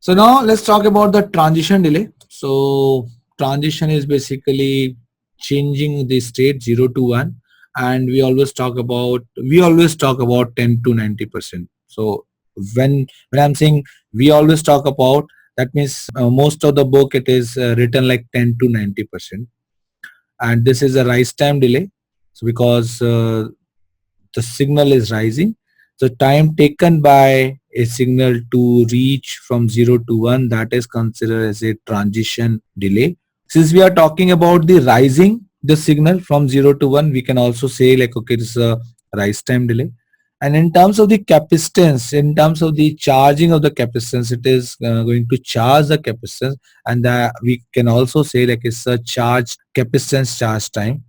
So now let's talk about the transition delay. So transition is basically changing the state 0 to 1, and we always talk about 10 to 90%. So when I'm saying we always talk about, that means most of the book it is written like 10 to 90%, and this is a rise time delay. So because the signal is rising, the time taken by a signal to reach from 0 to 1, that is considered as a transition delay. Since we are talking about the rising the signal from 0 to 1, we can also say like, okay, this is a rise time delay. And in terms of the capacitance, in terms of the charging of the capacitance, it is going to charge the capacitance, and we can also say like it's a capacitance charge time.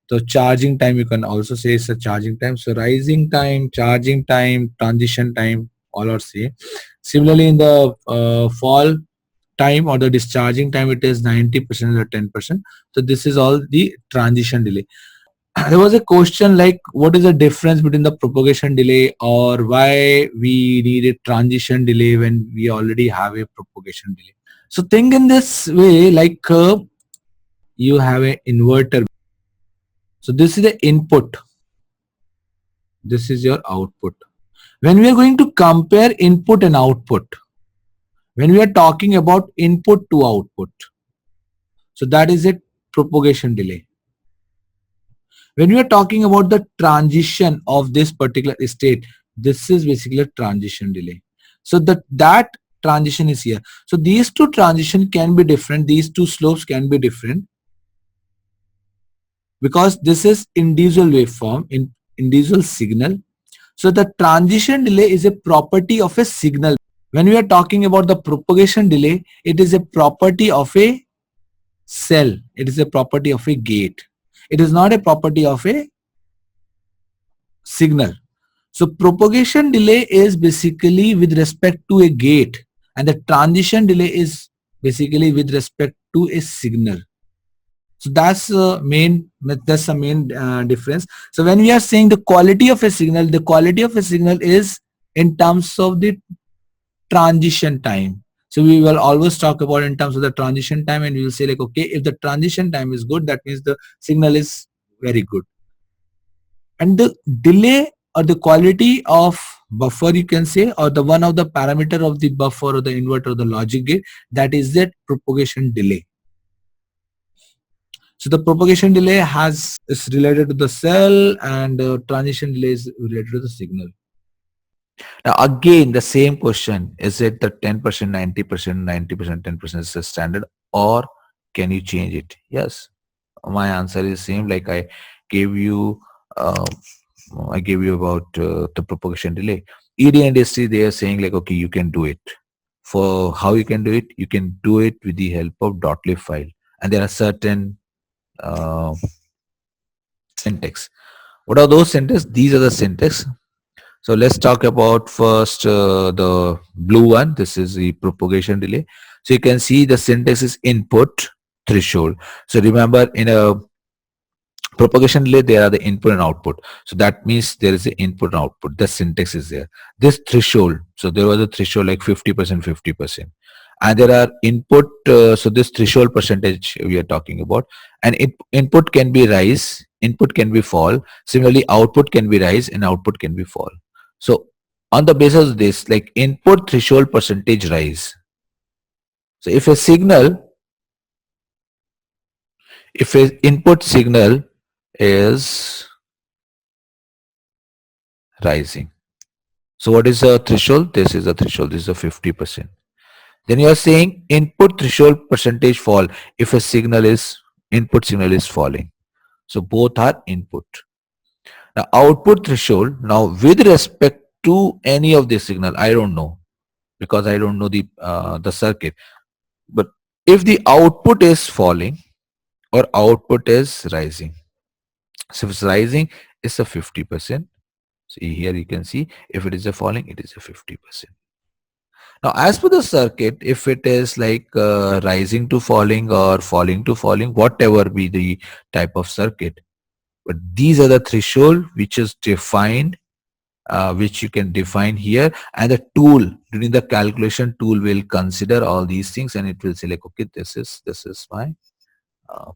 So charging time, you can also say it's a charging time. So rising time, charging time, transition time, all are same. Similarly, in the fall time or the discharging time, it is 90% or 10%. So this is all the transition delay. There was a question like, what is the difference between the propagation delay, or why we need a transition delay when we already have a propagation delay? So think in this way, like you have an inverter. So this is the input, this is your output. When we are going to compare input and output, when we are talking about input to output, so that is a propagation delay. When we are talking about the transition of this particular state, this is basically a transition delay. So that transition is here. So these two transition can be different, these two slopes can be different, because this is individual waveform in individual signal. So the transition delay is a property of a signal. When we are talking about the propagation delay, it is a property of a cell, it is a property of a gate. It is not a property of a signal. So propagation delay is basically with respect to a gate, and the transition delay is basically with respect to a signal. So that's the main difference. So when we are saying the quality of a signal, the quality of a signal is in terms of the transition time. So we will always talk about in terms of the transition time, and we will say like, okay, if the transition time is good, that means the signal is very good. And the delay or the quality of buffer, you can say, or the one of the parameter of the buffer or the inverter or the logic gate, that is the propagation delay. So the propagation delay is related to the cell, and transition delay is related to the signal. Now again, the same question, is it the 10%, 90%, 90%, 10% is the standard, or can you change it? Yes, my answer is same. Like I gave you about the propagation delay. ED industry, they are saying like, okay, you can do it. For how you can do it, you can do it with the help of .lib file, and there are certain syntax. What are those syntax? These are the syntax. So let's talk about first the blue one. This is the propagation delay. So you can see the syntax is input threshold. So remember, in a propagation delay, there are the input and output. So that means there is the input and output. The syntax is there. This threshold, so there was a threshold like 50%, 50%. And there are input, so this threshold percentage we are talking about. And input can be rise, input can be fall. Similarly, output can be rise and output can be fall. So on the basis of this, like input threshold percentage rise. So if a input signal is rising, so what is the threshold? This is the threshold. This is a 50%. Then you are saying input threshold percentage fall if a input signal is falling. So both are input. Now output threshold, now with respect to any of this signal, I don't know, because I don't know the circuit. But if the output is falling or output is rising, so if it's rising, it's a 50%. See here you can see, if it is a falling, it is a 50%. Now as per the circuit, if it is like rising to falling or falling to falling, whatever be the type of circuit, but these are the threshold which is defined which you can define here, and the tool during the calculation tool will consider all these things, and it will say like, okay, this is my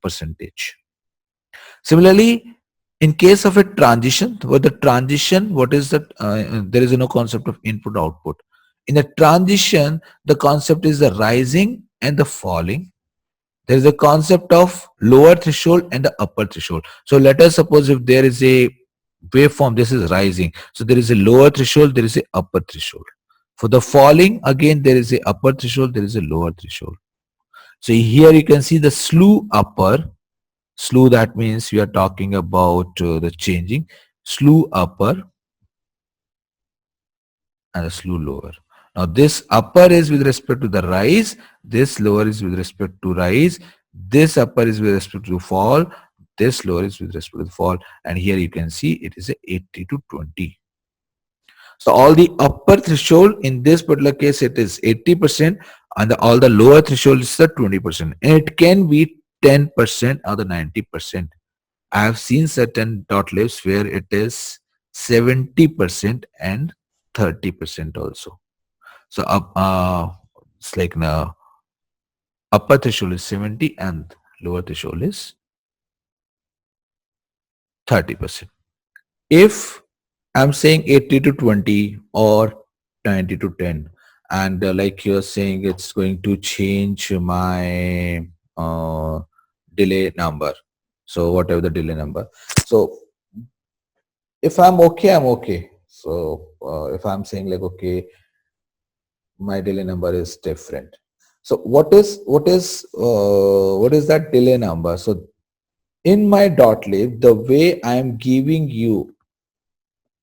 percentage. Similarly, in case of a transition, what the transition, what is that? There is no concept of input output. In a transition, the concept is the rising and the falling. There is a concept of lower threshold and the upper threshold. So let us suppose if there is a waveform, this is rising. So there is a lower threshold, there is a upper threshold. For the falling, again, there is a upper threshold, there is a lower threshold. So here you can see the slew upper. Slew, that means we are talking about the changing. Slew upper and a slew lower. Now this upper is with respect to the rise, this lower is with respect to rise, this upper is with respect to fall, this lower is with respect to the fall, and here you can see it is a 80 to 20. So all the upper threshold in this particular case it is 80%, and all the lower threshold is the 20%, and it can be 10% or the 90%. I have seen certain dot lives where it is 70% and 30% also. So it's like now upper threshold is 70 and lower threshold is 30%. If I'm saying 80 to 20 or 90 to 10, and like you're saying, it's going to change my delay number. So whatever the delay number. So if I'm okay, I'm okay. So if I'm saying like, okay, my delay number is different. So what is that delay number? So in my dot lib, the way I'm giving you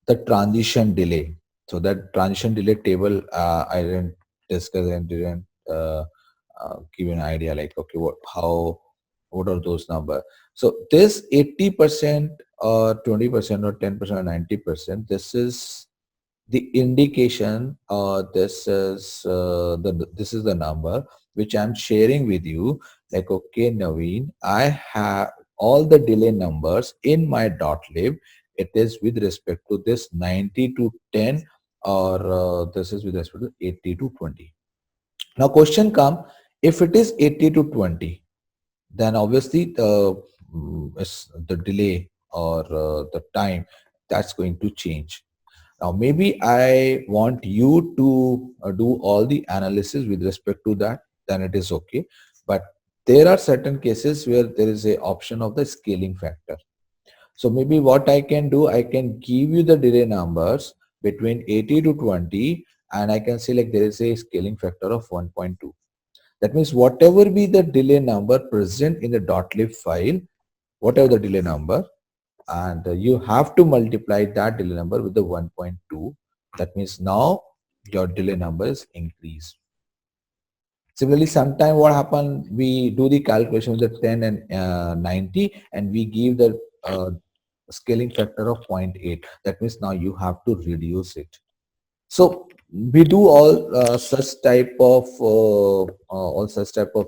the transition delay. So that transition delay table, I didn't discuss and didn't give you an idea like, okay, what are those numbers? So this 80% or 20% or 10% or 90%, this is the indication, this is the number which I'm sharing with you. Like, okay, Naveen, I have all the delay numbers in my dot lib. It is with respect to this 90 to 10, or this is with respect to 80 to 20. Now question come, if it is 80 to 20, then obviously the delay or the time, that's going to change. Now, maybe I want you to do all the analysis with respect to that, then it is okay. But there are certain cases where there is a option of the scaling factor. So maybe what I can do, I can give you the delay numbers between 80 to 20, and I can say like there is a scaling factor of 1.2. That means whatever be the delay number present in the .lib file, whatever the delay number, and you have to multiply that delay number with the 1.2. That means now your delay number is increased. Similarly, sometime what happen, we do the calculation with the 10 and 90, and we give the scaling factor of 0.8. That means now you have to reduce it. So we do all such type of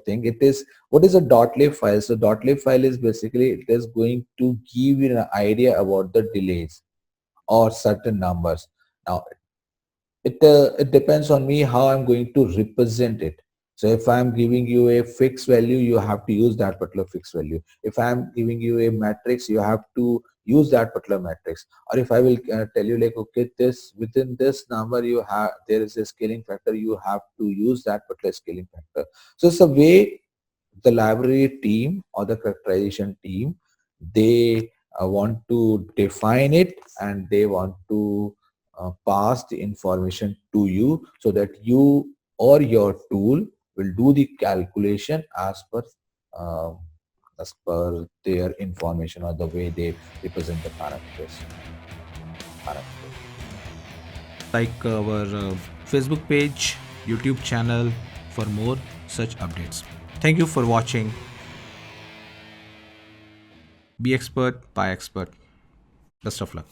thing. It is, what is a .lib file? So .lib file is basically, it is going to give you an idea about the delays or certain numbers. Now it depends on me how I'm going to represent it. So if I'm giving you a fixed value, you have to use that particular fixed value. If I'm giving you a matrix, you have to use that particular matrix. Or if I will tell you like, okay, this within this number you have, there is a scaling factor, you have to use that particular scaling factor. So it's a way the library team or the characterization team, they want to define it, and they want to pass the information to you so that you or your tool will do the calculation uh, as per their information or the way they represent the parameters. Like our Facebook page, YouTube channel for more such updates. Thank you for watching. Be expert, by expert. Best of luck.